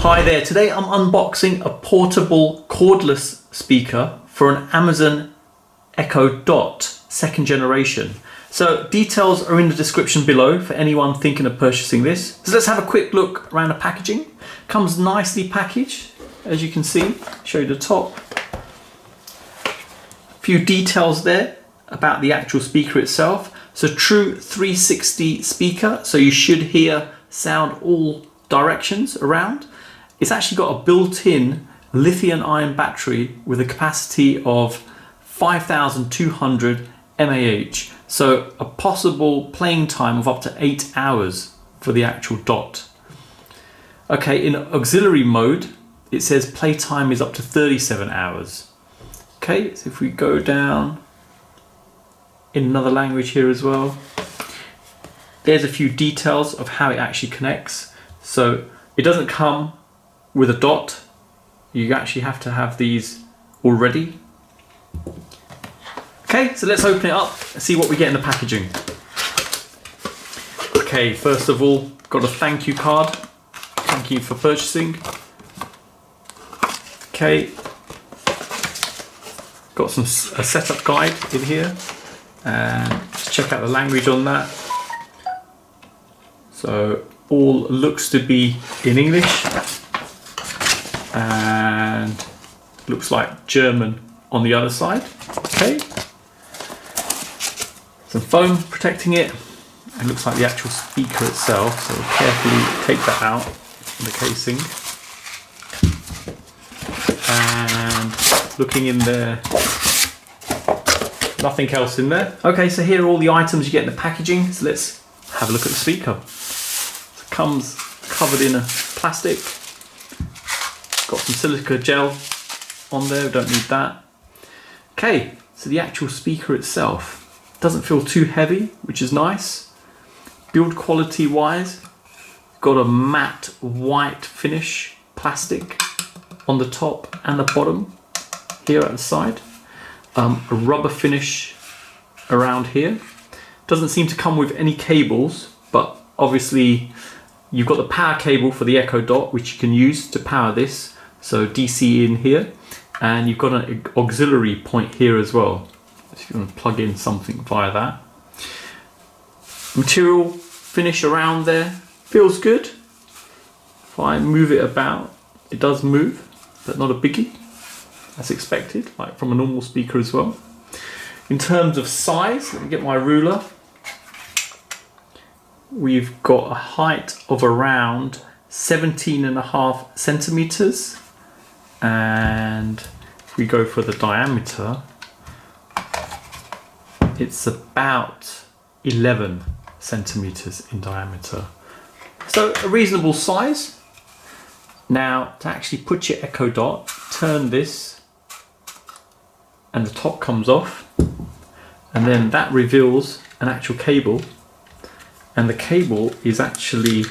Hi there, today I'm unboxing a portable cordless speaker for an Amazon Echo Dot second generation. So details are in the description below for anyone thinking of purchasing this. So let's have a quick look around the packaging. Comes nicely packaged, as you can see. Show you the top. A few details there about the actual speaker itself. So true 360 speaker, so you should hear sound all directions around. It's actually got a built-in lithium-ion battery with a capacity of 5,200 mAh. So a possible playing time of up to 8 hours for the actual Dot. Okay, in auxiliary mode, it says playtime is up to 37 hours. Okay, so if we go down in another language here as well, there's a few details of how it actually connects. So it doesn't come with a Dot. You actually have to have these already. Okay, so let's open it up and see what we get in the packaging. Okay, first of all, got a thank you card. Thank you for purchasing. Okay, got a setup guide in here, and just check out the language on that. So all looks to be in English, and looks like German on the other side. Okay, some foam protecting it. It looks like the actual speaker itself, so carefully take that out from the casing. And looking in there, nothing else in there. Okay, so here are all the items you get in the packaging. So let's have a look at the speaker. So it comes covered in a plastic. Got some silica gel on there, we don't need that. Okay, so the actual speaker itself doesn't feel too heavy, which is nice. Build quality wise, got a matte white finish plastic on the top and the bottom here at the side. A rubber finish around here. Doesn't seem to come with any cables, but obviously you've got the power cable for the Echo Dot, which you can use to power this. So DC in here, and you've got an auxiliary point here as well, if you want to plug in something via that. Material finish around there feels good. If I move it about, it does move, but not a biggie, as expected, like from a normal speaker as well. In terms of size, let me get my ruler. We've got a height of around 17.5 centimeters, and if we go for the diameter, it's about 11 centimeters in diameter. So a reasonable size. Now to actually put your Echo Dot, turn this and the top comes off, and then that reveals an actual cable, and the cable is actually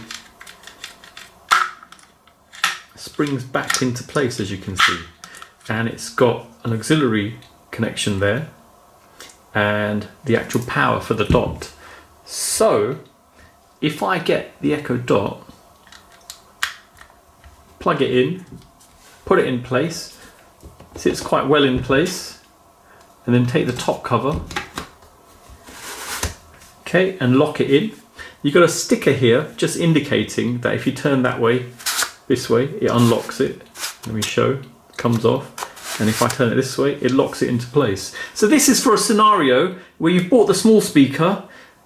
springs back into place, as you can see, and it's got an auxiliary connection there and the actual power for the Dot. So if I get the Echo Dot, plug it in, put it in place, sits quite well in place, and then take the top cover, okay, and lock it in. You've got a sticker here just indicating that if you turn that way, this way, it unlocks it. Let me show, it comes off. And if I turn it this way, it locks it into place. So this is for a scenario where you've bought the small speaker,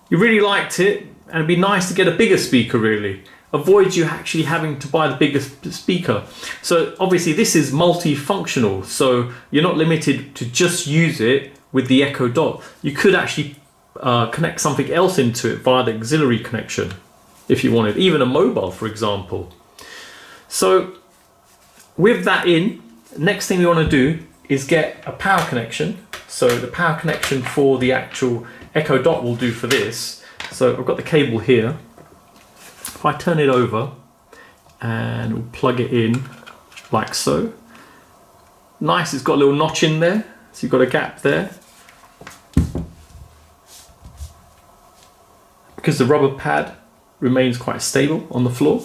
you really liked it, and it'd be nice to get a bigger speaker really. Avoid you actually having to buy the bigger speaker. So obviously this is multifunctional, so you're not limited to just use it with the Echo Dot. You could actually connect something else into it via the auxiliary connection if you wanted, even a mobile for example. So with that in, next thing we want to do is get a power connection. So the power connection for the actual Echo Dot will do for this. So I've got the cable here. If I turn it over and we'll plug it in like so. Nice, it's got a little notch in there, so you've got a gap there. Because the rubber pad remains quite stable on the floor.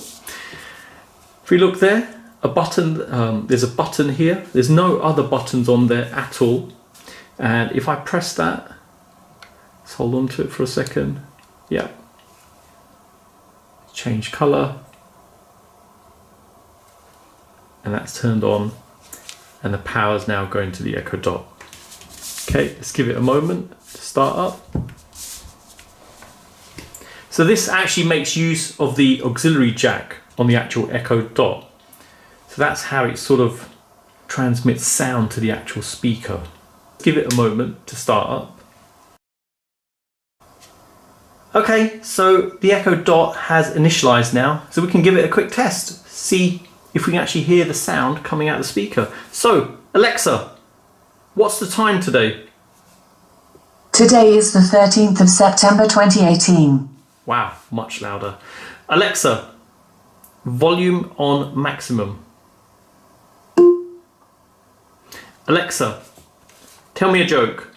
If we look there, a button, there's a button here. There's no other buttons on there at all. And if I press that, let's hold on to it for a second. Yeah. Change color. And that's turned on. And the power is now going to the Echo Dot. Okay, let's give it a moment to start up. So this actually makes use of the auxiliary jack on the actual Echo Dot. So that's how it sort of transmits sound to the actual speaker. Give it a moment to start up. Okay, so the Echo Dot has initialized now, so we can give it a quick test, see if we can actually hear the sound coming out of the speaker. So, Alexa, what's the time today? Today is the 13th of September 2018. Wow, much louder. Alexa, volume on maximum. Alexa, tell me a joke.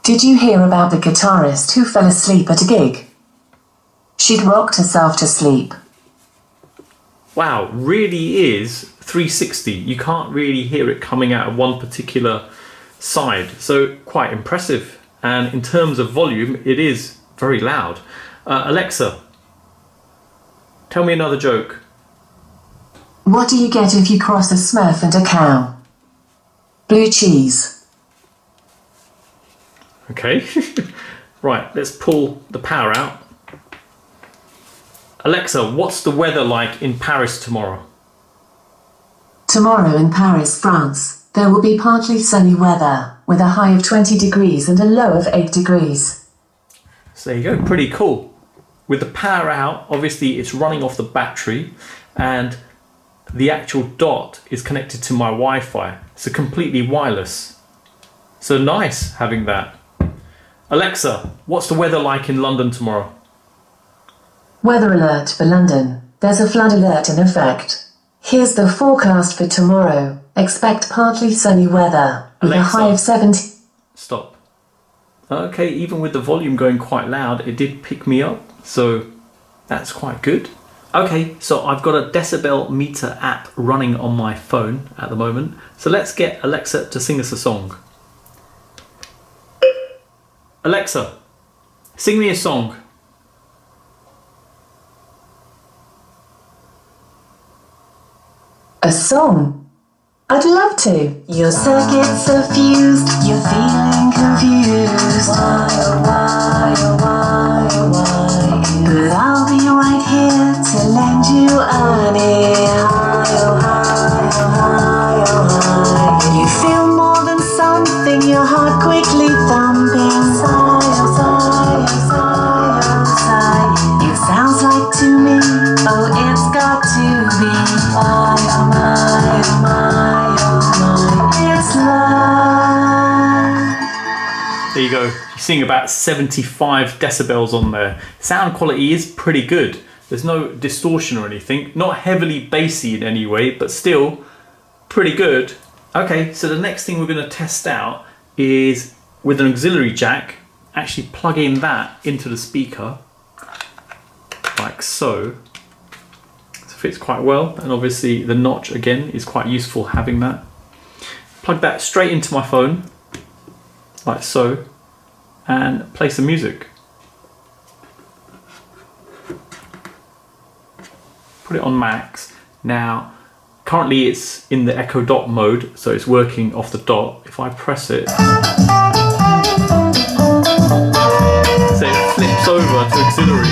Did you hear about the guitarist who fell asleep at a gig? She'd rocked herself to sleep. Wow, really is 360. You can't really hear it coming out of one particular side. So quite impressive. And in terms of volume, it is very loud. Alexa, tell me another joke. What do you get if you cross a Smurf and a cow? Blue cheese. Okay, right, let's pull the power out. Alexa, what's the weather like in Paris tomorrow? Tomorrow in Paris, France, there will be partly sunny weather, with a high of 20 degrees and a low of 8 degrees. So there you go, pretty cool. With the power out, obviously it's running off the battery, and the actual dot is connected to my Wi-Fi. So completely wireless. So nice having that. Alexa, what's the weather like in London tomorrow? Weather alert for London. There's a flood alert in effect. Here's the forecast for tomorrow. Expect partly sunny weather with Alexa, a high of 70. Stop. Okay, even with the volume going quite loud, it did pick me up. So that's quite good. Okay, so I've got a decibel meter app running on my phone at the moment. So let's get Alexa to sing us a song. Alexa, sing me a song. A song? I'd love to. Your circuits are fused, you're feeling confused. Why, oh why, oh why, oh why? But I'll be right here to lend you an ear. High, oh high, oh high, oh high. You feel more than something, your heart quickly thumping. Sigh, oh sigh, oh sigh, oh sigh. It sounds like to me, oh it's got to be. Why, oh my, oh my, oh my, it's love. There you go. You're seeing about 75 decibels on there. Sound quality is pretty good. There's no distortion or anything. Not heavily bassy in any way, but still pretty good. Okay, so the next thing we're going to test out is with an auxiliary jack, actually plugging that into the speaker, like so. It fits quite well, and obviously the notch again is quite useful having that. Plug that straight into my phone, like so, and play some music. Put it on max. Now, currently it's in the Echo Dot mode, so it's working off the dot. If I press it, so it flips over to auxiliary.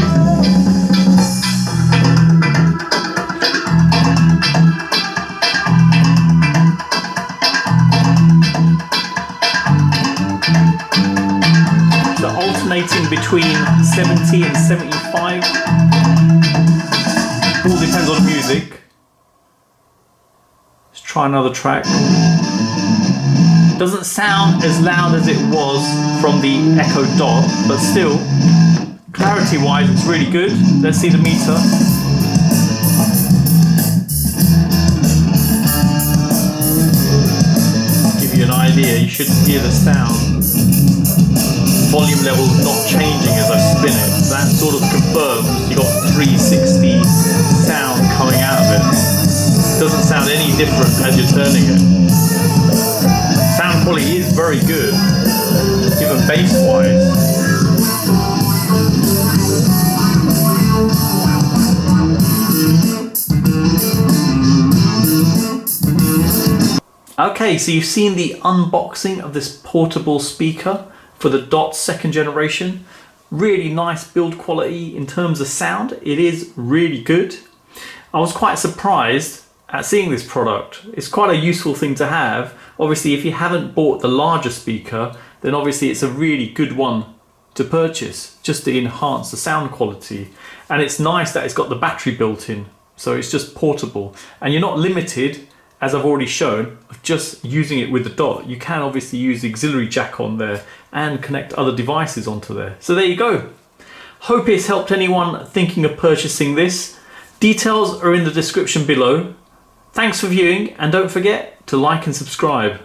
So alternating between 70 and 75. All depends on the music. Let's try another track. Doesn't sound as loud as it was from the Echo Dot, but still, clarity wise it's really good. Let's see the meter. Give you an idea, you should hear the sound. Volume level not changing as I spin it. That sort of confirms you got 360 sound different as you're turning it. Sound quality is very good, even bass wise. Okay, so you've seen the unboxing of this portable speaker for the DOT 2nd generation. Really nice build quality in terms of sound. It is really good. I was quite surprised at seeing this product. It's quite a useful thing to have. Obviously, if you haven't bought the larger speaker, then obviously it's a really good one to purchase just to enhance the sound quality. And it's nice that it's got the battery built in, so it's just portable. And you're not limited, as I've already shown, of just using it with the DOT. You can obviously use the auxiliary jack on there and connect other devices onto there. So there you go. Hope it's helped anyone thinking of purchasing this. Details are in the description below. Thanks for viewing, and don't forget to like and subscribe.